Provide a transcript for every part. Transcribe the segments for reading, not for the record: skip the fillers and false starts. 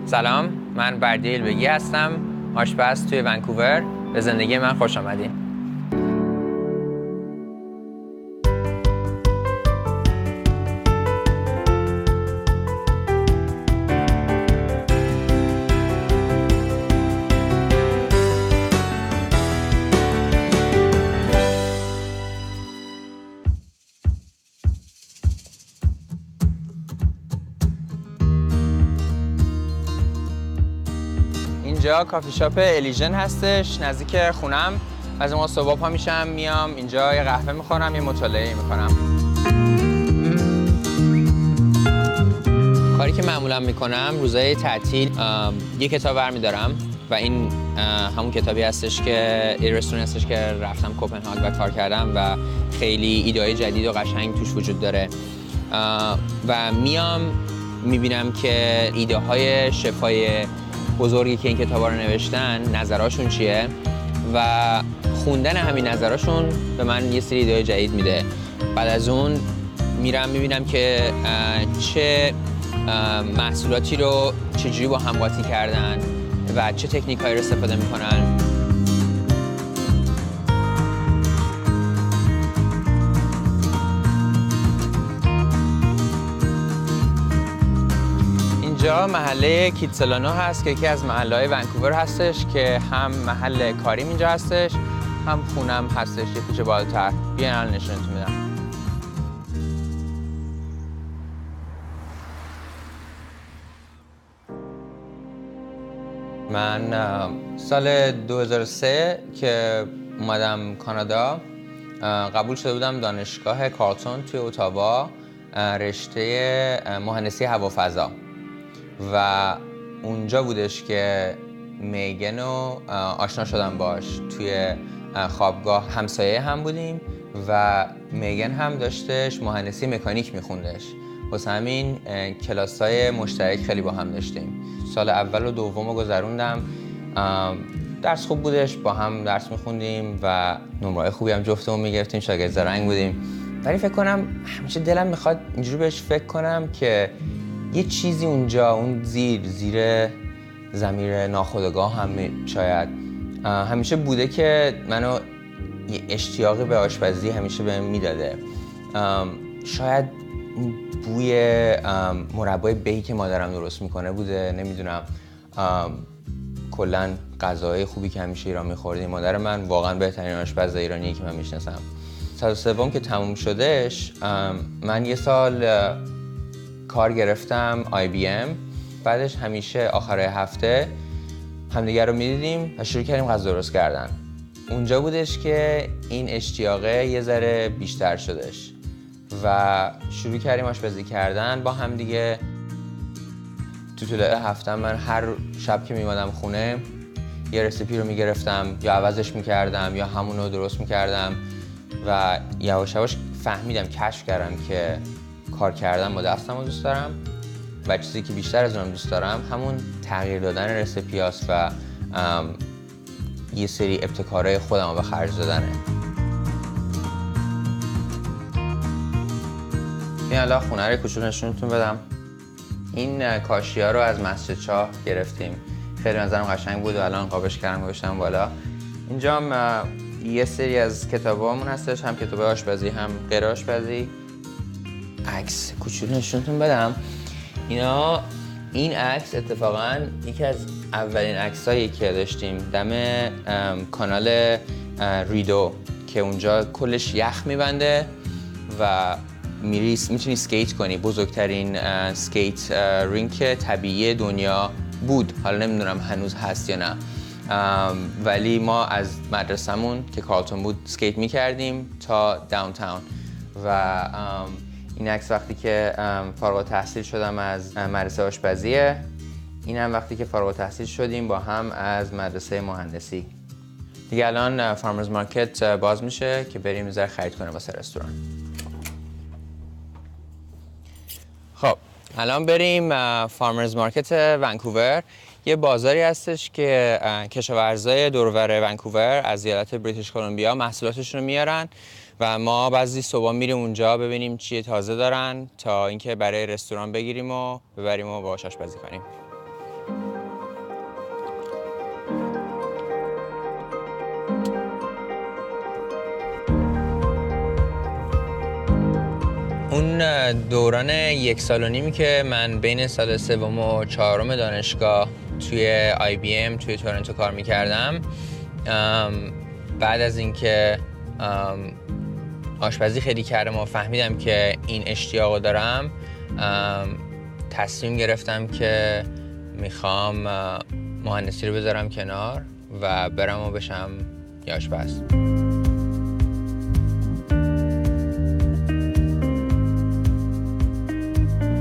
سلام، من بردی البگی هستم، آشپز توی ونکوور. به زندگی من خوش آمدین. اینجا کافی شاپ الیژن هستش نزدیک خونم. از موقع صبح پا میشم میام اینجا یه قهوه میخورم، یه مطالعه میکنم. کاری که معمولا میکنم روزهای تعطیل یه کتاب برمیدارم و این همون کتابی هستش که رستوران هستش که رفتم کوپنهاگ و کار کردم و خیلی ایده‌های جدید و قشنگ توش وجود داره و میام میبینم که ایده های شفای بزرگی که این کتابا رو نوشتن نظراشون چیه و خوندن همین نظراشون به من یه سری ایده جدید میده. بعد از اون میرم میبینم که چه محصولاتی رو چجوری با هم قاطی کردن و چه تکنیکایی رو استفاده میکنن. اینجا محله کیتسلانو هست که یکی از محله‌های ونکوور هستش که هم محل کاریم اینجا هستش هم خونم هستش یه کوچه بالاتر. بیاین الان نشونتون میدم. من سال 2003 که اومدم کانادا قبول شده بودم دانشگاه کارلتون توی اتاوا رشته مهندسی هوافضا و اونجا بودش که میگن رو آشنا شدم باش. توی خوابگاه همسایه هم بودیم و میگن هم داشتش مهندسی مکانیک میخوندش، واسه همین کلاسای مشترک خیلی با هم داشتیم. سال اول و دوم رو گذروندم، درس خوب بودش، با هم درس میخوندیم و نمره‌های خوبی هم جفتمون میگرفتیم، شاگرد زرنگ بودیم. ولی فکر کنم همیشه دلم میخواد اینجوری بهش فکر کنم که یه چیزی اونجا اون زیر ضمیر ناخودآگاه هم شاید همیشه بوده که منو یه اشتیاقی به آشپزی همیشه بهم میداده. شاید بوی مربای بیک که مادرم درست میکنه بوده، نمیدونم، کلا غذاهای خوبی که همیشه ایران میخوردیم. مادر من واقعا بهترین آشپز ایرانیه که من میشناسم. سال سوم که تموم شدش من یه سال کار گرفتم IBM. بعدش همیشه آخر هفته همدیگر رو میدیدیم و شروع کردیم غذا درست کردن. اونجا بودش که این اشتیاقه یه ذره بیشتر شدش و شروع کردیم آشپزی کردن با هم دیگه. تو طول هفته من هر شب که میمادم خونه یه رسیپی رو میگرفتم یا عوضش میکردم یا همون رو درست میکردم و یواش یواش فهمیدم، کشف کردم که کار کردن با دستم رو دوست دارم و چیزی که بیشتر از اونم دوست دارم همون تغییر دادن رسیپی هاست و یه سری ابتکارهای خودم رو به خرج دادنه. این الان خونه رو کوچولو نشونتون بدم. این کاشی‌ها رو از مسجد شاه گرفتیم، خیلی نظرم قشنگ بود و الان قابش کردم گذاشتم بالا. اینجا هم یه سری از کتابامون هستش، هم کتاب آشپزی هم غیر آشپزی. عکس کوچولو نشونتون بدم. این عکس اتفاقا یکی از اولین عکسایی که داشتیم دم کانال ریدو که اونجا کلش یخ میبنده و میتونی سکیت کنی. بزرگترین سکیت رینک طبیعی دنیا بود، حالا نمیدونم هنوز هست یا نه، ولی ما از مدرسمون که کارلتون بود سکیت میکردیم تا داونتاون. و این عکس وقتی که فارغ التحصیل شدم از مدرسه آشپزیه. این هم وقتی که فارغ التحصیل شدیم با هم از مدرسه مهندسی. دیگه الان فارمرز مارکت باز میشه که بریم ذره خرید کنیم واسه رستوران. خب الان بریم فارمرز مارکت ونکوور. یه بازاری هستش که کشاورزای دور و بر ونکوور از ایالت بریتیش کلمبیا محصولاتشون رو میارن و ما بعضی صبح میریم اونجا ببینیم چی تازه دارن تا اینکه برای رستوران بگیریم و ببریم و باهاش آشپزی کنیم. اون دوران 1.5 سال که من بین سال سوم و چهارم دانشگاه توی IBM توی تورنتو کار میکردم، بعد از اینکه آشپزی خیلی کردم و فهمیدم که این اشتیاقو دارم، تصمیم گرفتم که میخوام مهندسی رو بذارم کنار و برم و بشم یه آشپز.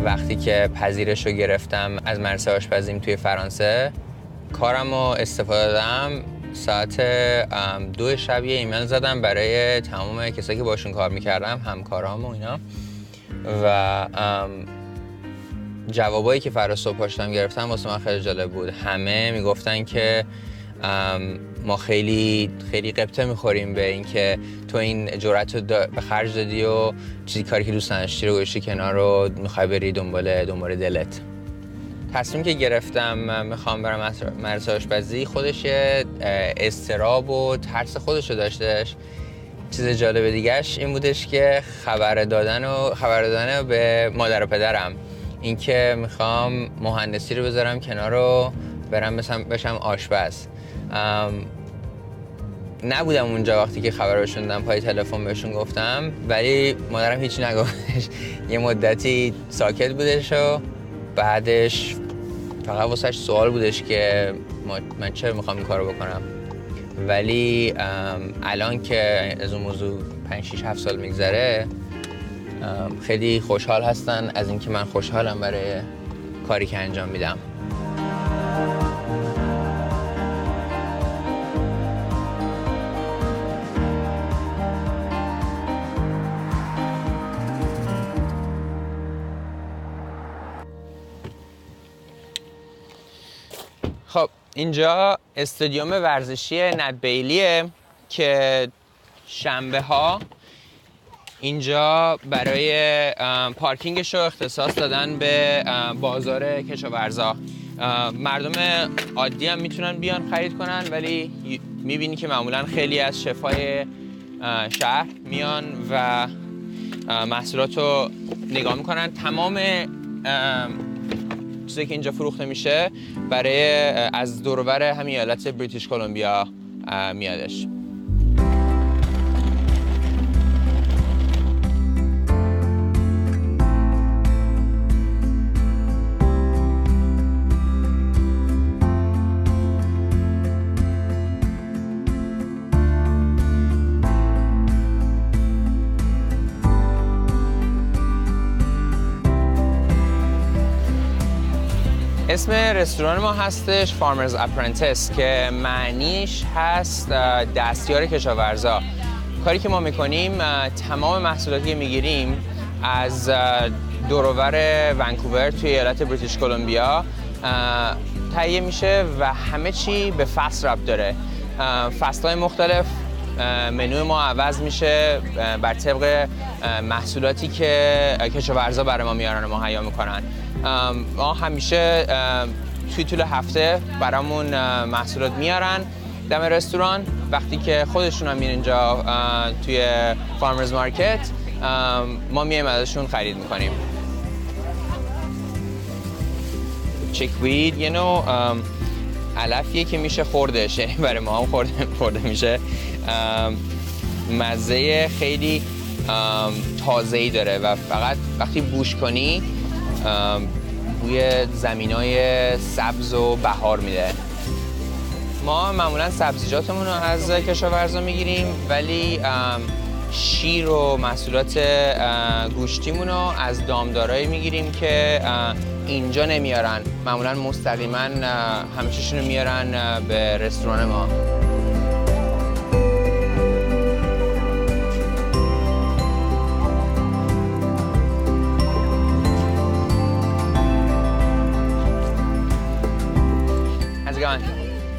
وقتی که پذیرش رو گرفتم از مدرسه آشپزیم توی فرانسه، کارم رو استفاده دادم. ساعت 2 شب یه ایمیل زدم برای تمام کسایی که باشون کار میکردم، همکارام و اینا، و جوابایی که فردا صبح پاشتم گرفتم واسه من خیلی جالب بود. همه میگفتن که ما خیلی قبطه میخوریم به اینکه تو این جرأت رو به خرج دادی و کاری که دوست نداشتی رو گذاشتی کنار رو میخوای بری دنبال دلت. تصمیم که گرفتم میخوام برم مدرسه آشپزی، خودش اضطراب و ترس خودش رو داشتش. چیز جالب دیگهش این بودش که خبر دادن به مادر و پدرم، اینکه میخوام مهندسی رو بذارم کنار رو برم بشم آشپز. نبودم اونجا وقتی که خبر رو شنیدم، پای تلفن بهشون گفتم، ولی مادرم هیچی نگفتش. یه مدتی ساکت بودش و بعدش فقط واسهش سوال بودش که من چرا میخوام این کارو بکنم. ولی الان که از اون موضوع 5-6-7 سال میگذره، خیلی خوشحال هستن از اینکه من خوشحالم برای کاری که انجام میدم. خب اینجا استادیوم ورزشی نت بیلیه که شنبه ها اینجا برای پارکینگش رو اختصاص دادن به بازار کشاورزا. مردم عادی هم میتونن بیان خرید کنن، ولی میبینی که معمولا خیلی از شفای شهر میان و محصولات رو نگاه میکنن. تمام چیزی که اینجا فروخته میشه از دور و بر همین ایالت بریتیش کلمبیا میادش. اسم رستوران ما هستش فارمرز اپرنتیس که معنیش هست دستیار کشاورزا. کاری که ما میکنیم، تمام محصولاتی که میگیریم از دور و بر ونکوور توی ایالت بریتیش کلمبیا تهیه میشه و همه چی به فصل ربط داره. فصل‌های مختلف منوی ما عوض میشه بر طبق محصولاتی که کشاورزا برای ما میارن و مهیا میکنن. ما همیشه توی طول هفته برامون محصولات میارن دم رستوران. وقتی که خودشون هم میرن اینجا توی فارمرز مارکت، ما میایم ازشون خرید میکنیم. چیکوید یه نوع علفیه که میشه خوردش، برای ما هم خورده میشه. مزه خیلی تازه‌ای داره و فقط وقتی بوش کنی بوی زمینای سبز و بهار میده. ما معمولا سبزیجاتمون رو از کشاورزا میگیریم، ولی شیر و محصولات گوشتیمون رو از دامدارایی میگیریم که اینجا نمیارن. معمولا مستقیما همیشهشون رو میارن به رستوران ما.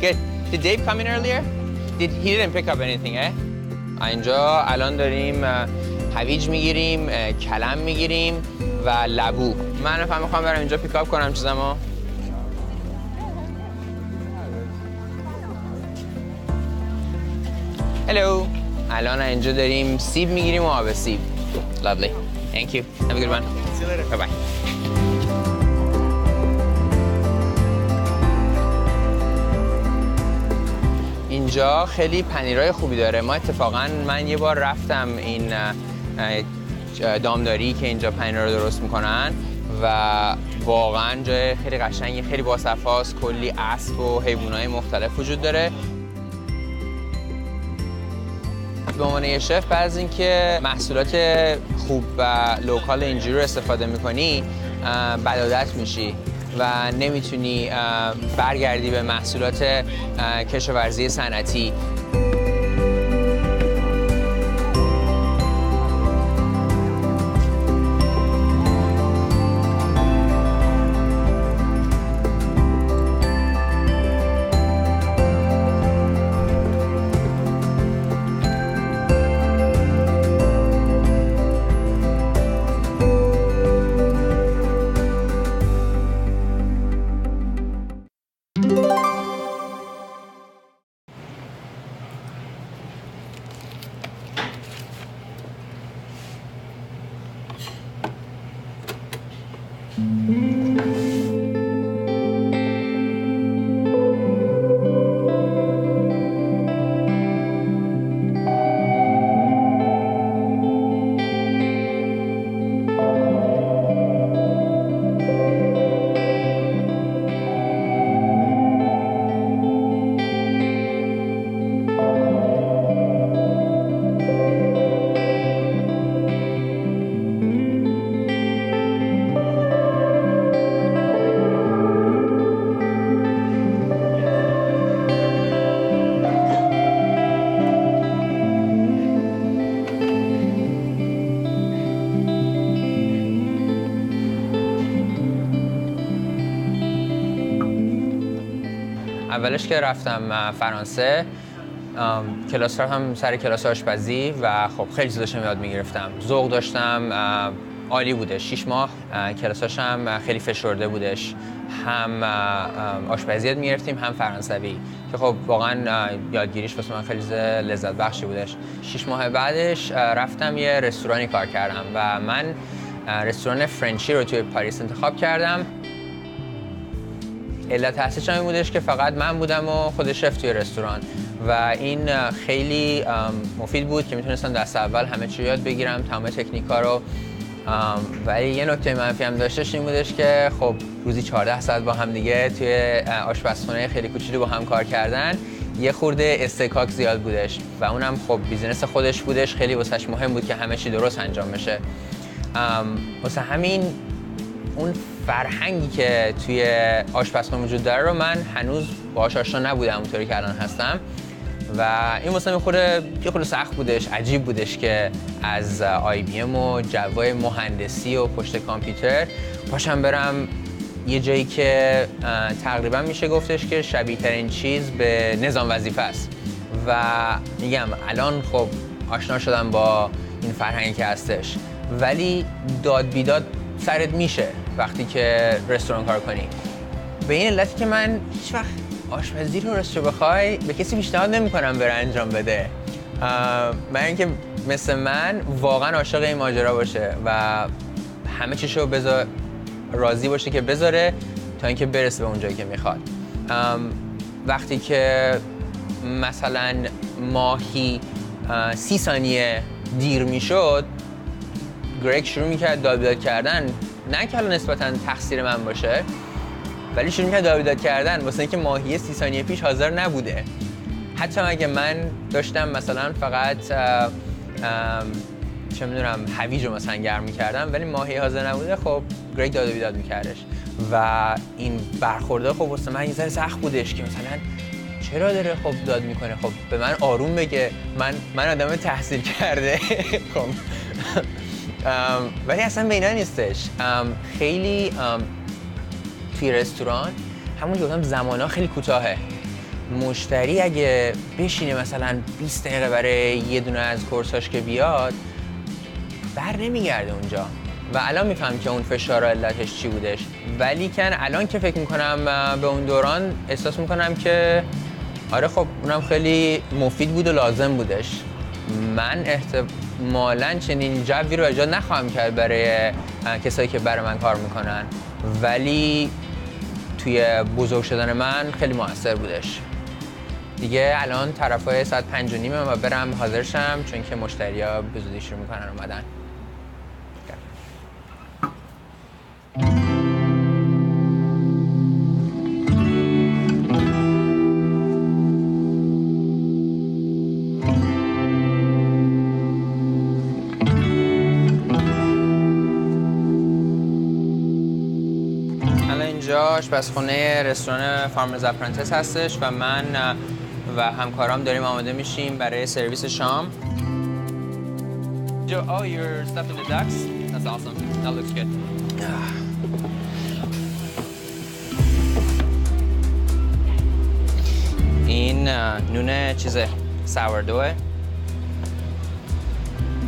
Good. Did Dave come in earlier? He didn't pick up anything, eh? اینجا الان داریم هویج میگیریم، کلم میگیریم و لبو. من میخوام برم اینجا پیکاپ کنم چیزامو. هلو. الان اینجا داریم سیب میگیریم و آب سیب. Lovely. Thank you. Have a good one. See you later. Bye bye. اینجا خیلی پنیرای خوبی داره. ما اتفاقا من یه بار رفتم این دامداری که اینجا پنیر رو درست میکنن و واقعا جای خیلی قشنگی، خیلی باصفاست، کلی اسب و حیوانات مختلف وجود داره. به عنوان یه شف بعد از اینکه محصولات خوب و لوکال اینجوری رو استفاده میکنی بدعادت میشی و نمیتونی برگردی به محصولات کشاورزی صنعتی. اولش که رفتم فرانسه کلاس هم سر کلاس آشپزی و خب خیلی چیزا داشتم یاد میگرفتم. ذوق داشتم، عالی بودش. 6 ماه کلاساش هم خیلی فشرده بودش. هم آشپزی یاد میگرفتیم هم فرانسوی که خب واقعا یادگیریش واسه من خیلی لذت بخشی بودش. 6 ماه بعدش رفتم یه رستورانی کار کردم و من رستوران فرنچی رو توی پاریس انتخاب کردم. علت اصلیش این بودش که فقط من بودم و خود شف توی رستوران و این خیلی مفید بود که میتونستم دست اول همه چی یاد بگیرم، تمام تکنیکا رو. ولی یه نکته منفی هم داشتش این بودش که خب روزی 14 ساعت با هم دیگه توی آشپزخونه خیلی کوچولو با هم کار کردن، یه خورده استکاک زیاد بودش و اونم خب بیزینس خودش بودش، خیلی واسش مهم بود که همه چی درست انجام بشه. واسه همین اون فرهنگی که توی آشپزخونه وجود داره رو من هنوز باهاش آشنا نبودم اونطوری که الان هستم و این واسه من یه خورده سخت بودش، عجیب بودش که از IBM و جوای مهندسی و پشت کامپیوتر پاشم برم یه جایی که تقریبا میشه گفتش که شبیه ترین چیز به نظام وظیفه است و میگم الان خب آشنا شدم با این فرهنگی که هستش، ولی داد بیداد سرت میشه وقتی که رستوران کار کنی. به این علتی که من هیچ وقت آشپزی رو بخوای به کسی پیشنهاد نمی‌کنم بره انجام بده، من اینکه مثل من واقعا عاشق این ماجرا باشه و همه چیشو راضی باشه که بذاره تا اینکه برسه به اون جایی که میخواد. وقتی که مثلا ماهی 30 ثانیه دیر میشد، گریگ شروع میکرد داد بیداد کردن، نه که حالا نسبتا تقصیر من باشه، ولی شروع میکرد داد بیداد کردن واسه اینکه ماهی 30 ثانیه پیش حاضر نبوده. حتی اگه من داشتم مثلا فقط چه میدونم هویج رو مثلا گرم میکردم ولی ماهی حاضر نبوده، خب گریگ داد بیداد میکردش و این برخورده خب واسه من یه ذره سخت بودش که مثلا چرا داره خب داد میکنه، خب به من آروم بگه، من آدم تحصیل کرده. خب ولی اصلا به اینا نیستش. خیلی توی رستوران همون که گفتم زمانا خیلی کوتاهه. مشتری اگه بشینه مثلا 20 دقیقه برای یه دونه از کورساش که بیاد، بر نمیگرده اونجا و الان میفهم که اون فشار علتش چی بودش. ولی الان که فکر میکنم به اون دوران احساس میکنم که آره خب اونم خیلی مفید بود و لازم بودش. من احتمالاً چنین جوی رو ایجاد نخواهم کرد برای کسایی که برای من کار میکنن، ولی توی بزرگ شدن من خیلی موثر بودش. دیگه الان طرفای ساعت 5:30 و برم حاضر شم، چون که مشتریا به زودی شروع میکنن اومدن. اینجا آشپزخونه رستوران فارمرز اپرنتس هستش و من و همکارام داریم آماده میشیم برای سرویس شام. Oh, you're stuffing the ducks? That's awesome. That looks good. این نون چیزه ساوردوه.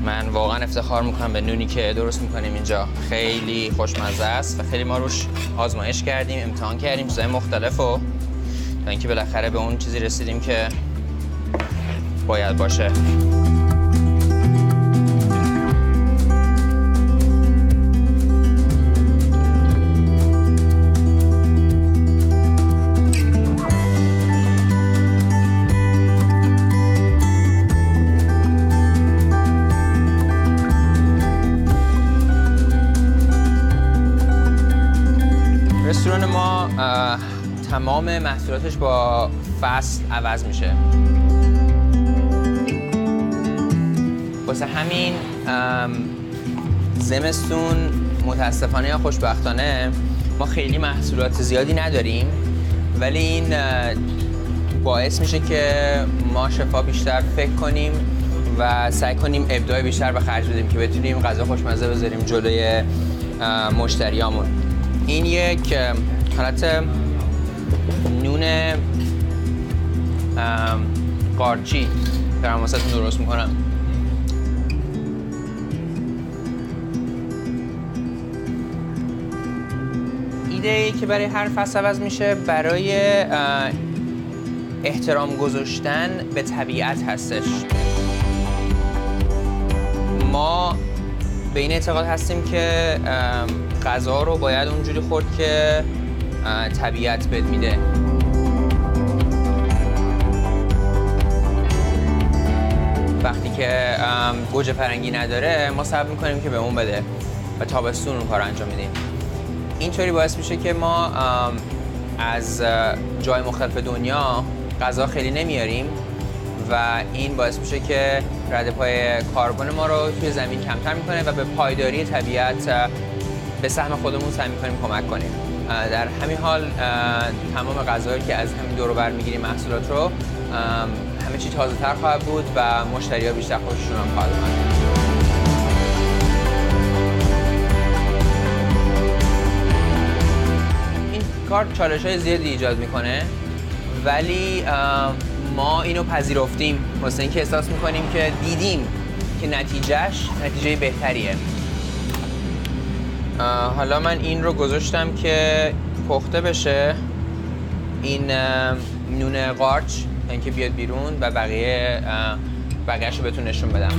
من واقعا افتخار میکنم به نونی که درست میکنیم اینجا. خیلی خوشمزه است و خیلی ما روش آزمایش کردیم، امتحان کردیم چیزای مختلف و تا اینکه بالاخره به اون چیزی رسیدیم که باید باشه. رستوران ما تمام محصولاتش با فصل عوض میشه. واسه همین زمستون متاسفانه یا خوشبختانه ما خیلی محصولات زیادی نداریم، ولی این باعث میشه که ما شفا بیشتر فکر کنیم و سعی کنیم ابداع بیشتر به خرج بدیم که بتونیم غذا خوشمزه بذاریم جلوی مشتریامون. این یک حالت نون قارچی دارم واسهتون درست میکنم. ایده ای که برای هر فصل عوض میشه برای احترام گذاشتن به طبیعت هستش. ما به این اعتقاد هستیم که غذا رو باید اونجوری خورد که طبیعت بهت میده. وقتی که گوجه فرنگی نداره ما صبر میکنیم که به اون بده و تابستون اون کار انجام میدیم. اینطوری باعث میشه که ما از جای مختلف دنیا غذا خیلی نمیاریم و این باعث میشه که ردپای کربن ما رو توی زمین کمتر میکنه و به پایداری طبیعت به سهم خودمون سعی میکنیم کمک کنیم. در همین حال تمام غذاهایی که از همین دور و بر میگیریم محصولات رو همه چی تازه تر خواهد بود و مشتری‌ها بیشتر خوششون هم خواهد اومد. این کار چالش‌های زیادی ایجاد میکنه، ولی ما اینو پذیرفتیم واسه اینکه احساس میکنیم که دیدیم که نتیجه بهتریه. حالا من این رو گذاشتم که پخته بشه، این نون قارچ اینکه بیاد بیرون و بقیه‌اش رو بهتون نشون بدم.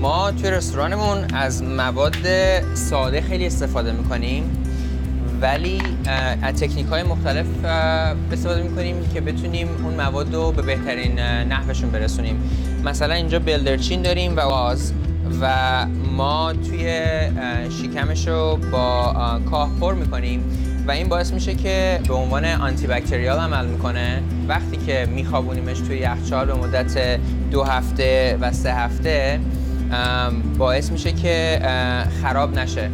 ما توی رستورانمون از مواد ساده خیلی استفاده میکنیم، ولی از تکنیک‌های مختلف استفاده می‌کنیم که بتونیم اون مواد رو به بهترین نحوشون برسونیم. مثلا اینجا بلدرچین داریم و گاز و ما توی شکمش رو با کاه پر می‌کنیم و این باعث میشه که به عنوان آنتی باکتریال عمل می‌کنه. وقتی که می‌خوابونیمش توی یخچال به مدت 2 هفته و 3 هفته باعث میشه که خراب نشه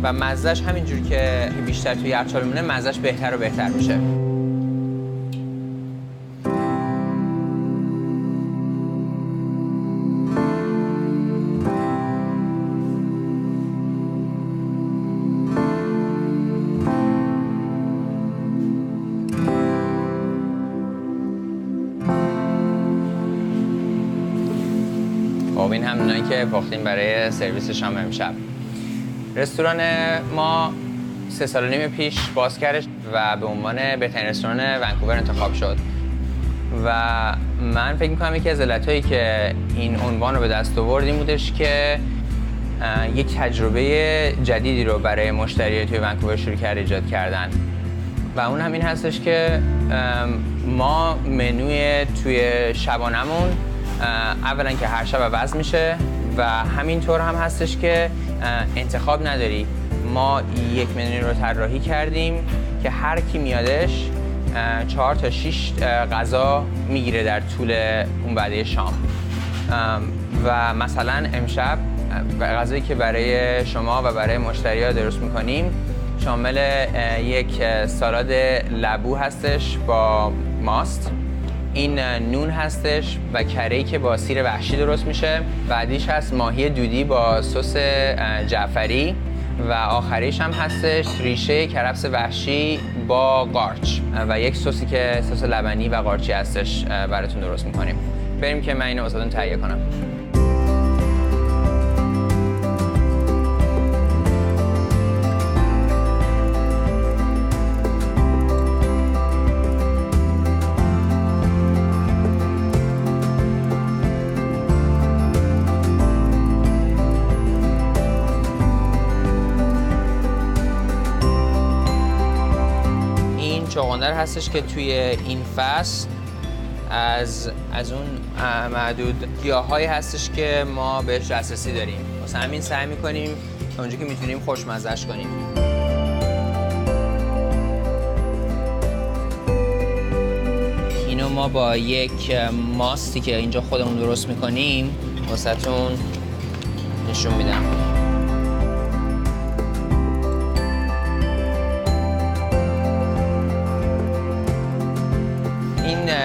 و مزهش همینجور که بیشتر توی یخچال میمونه مزهش بهتر و بهتر میشه. خب این هم نونایی که پختیم برای سرویس شام امشب. رستوران ما 3 سال و نیم پیش باز کردش و به عنوان بهترین رستوران ونکوور انتخاب شد. و من فکر می‌کنم یکی از علتایی که این عنوان رو به دست آورد این بودش که یک تجربه جدیدی رو برای مشتریای توی ونکوور شروع کرد ایجاد کردن و اون همین هستش که ما منوی توی شبانمون اولا که هر شب عوض میشه و همینطور هم هستش که انتخاب نداری. ما یک منوی رو طراحی کردیم که هر کی میادش 4 تا 6 غذا میگیره در طول اون بعد شام. و مثلا امشب غذایی که برای شما و برای مشتری‌ها درست میکنیم شامل یک سالاد لبو هستش با ماست، این نون هستش و کره‌ای که با سیر وحشی درست میشه، بعدیش هست ماهی دودی با سس جعفری و آخریش هم هستش ریشه کرفس وحشی با قارچ و یک سسی که سس لبنی و قارچی هستش براتون درست میکنیم. بریم که من اینو واسهتون تهیه کنم. چغندر هستش که توی این فصل از اون معدود گیاهایی هستش که ما بهش دسترسی داریم. واسه همین سعی می‌کنیم تا اونجا که میتونیم خوشمزه‌اش کنیم. اینو ما با یک ماستی که اینجا خودمون درست می‌کنیم واسهتون نشون میدم.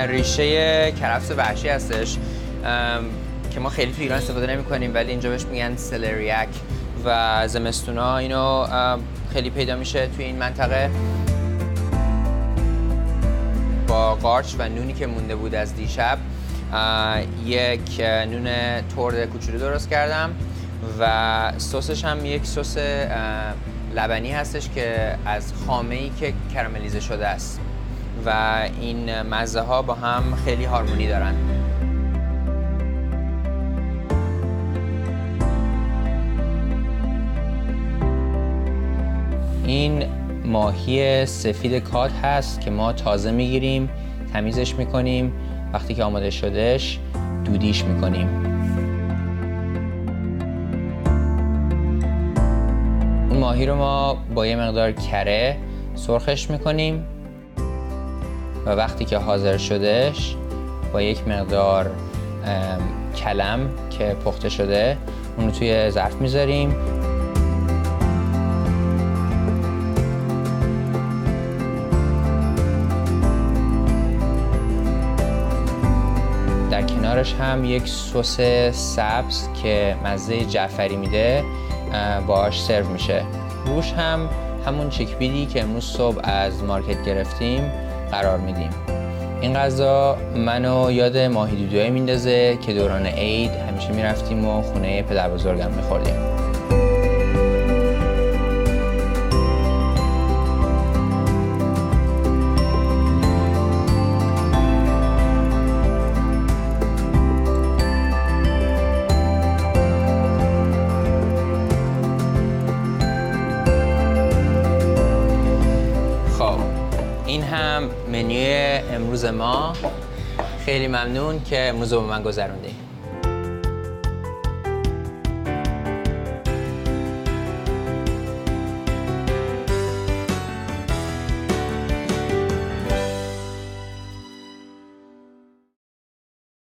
ریشه کرفس وحشی هستش که ما خیلی تو ایران استفاده نمی‌کنیم ولی اینجا بهش میگن سلریاک و زمستونا اینو خیلی پیدا میشه توی این منطقه. با قارچ و نونی که مونده بود از دیشب یک نون تورد کوچولو درست کردم و سسش هم یک سس لبنی هستش که از خامه‌ای که کراملیزه شده است و این مزه ها با هم خیلی هارمونی دارن. این ماهی سفید کاد هست که ما تازه میگیریم، تمیزش میکنیم، وقتی که آماده شدهش دودیش میکنیم. اون ماهی رو ما با یه مقدار کره سرخش میکنیم و وقتی که حاضر شدهش با یک مقدار کلم که پخته شده اون رو توی ظرف میذاریم. در کنارش هم یک سس سبز که مزه جعفری میده باهاش سرو میشه. روش هم همون چیکپیدی که امروز صبح از مارکت گرفتیم قرار میدیم. این غذا منو یاد ماهی دودویی میندازه که دوران عید همیشه میرفتیم و خونه پدر بزرگم میخوردیم. این هم منوی امروز ما. خیلی ممنون که امروز رو به من گذروندید.